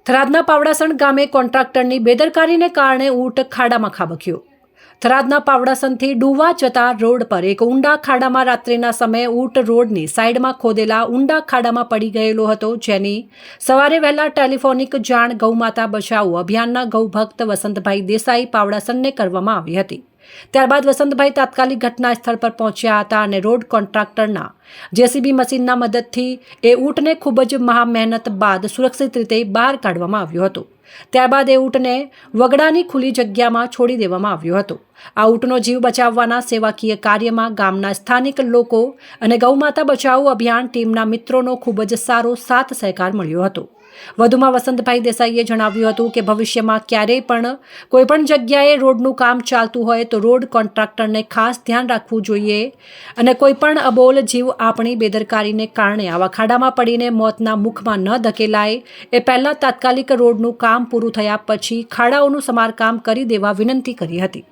થરાદના પાવડાસણ ગામે કોન્ટ્રાક્ટરની બેદરકારીને કારણે ઊંટ ખાડામાં ખાબક્યો। થરાદના પાવડાસણથી ડુવા જતા રોડ પર એક ઊંડા ખાડામાં રાત્રિના સમયે ઊંટ રોડની સાઈડમાં ખોદેલા ઊંડા ખાડામાં પડી ગયેલો હતો, જેની સવારે વહેલા ટેલિફોનિક જાણ ગૌમાતા બચાવો અભિયાનના ગૌભક્ત વસંતભાઈ દેસાઈ પાવડાસણને કરવામાં આવી હતી। ત્યારબાદ વસંતભાઈ તાત્કાલિક ઘટના સ્થળ પર પહોંચ્યા હતા અને રોડ કોન્ટ્રાક્ટરના જેસીબી મશીનના મદદથી એ ઊંટને ખૂબ જ મહામહેનત બાદ સુરક્ષિત રીતે બહાર કાઢવામાં આવ્યો હતો। ત્યારબાદ એ ઊંટને વગડાની ખુલ્લી જગ્યામાં છોડી દેવામાં આવ્યો હતો। આ ઊંટનો જીવ બચાવવાના સેવાકીય કાર્યમાં ગામના સ્થાનિક લોકો અને ગૌમાતા બચાવો અભિયાન ટીમના મિત્રોનો ખૂબ જ સારો સાથ સહકાર મળ્યો હતો। વધુમાં વસંતભાઈ દેસાઈએ જણાવ્યું હતું કે ભવિષ્યમાં ક્યારેય પણ કોઈપણ જગ્યાએ રોડનું કામ ચાલતું હોય તો રોડ કોન્ટ્રાક્ટરને ખાસ ધ્યાન રાખવું જોઈએ અને કોઈપણ અબોલ જીવ આપણી બેદરકારીને કારણે આવા ખાડામાં પડીને મોતના મુખમાં ન ધકેલાય એ પહેલાં તાત્કાલિક રોડનું કામ પૂરું થયા પછી ખાડાઓનું સમારકામ કરી દેવા વિનંતી કરી હતી।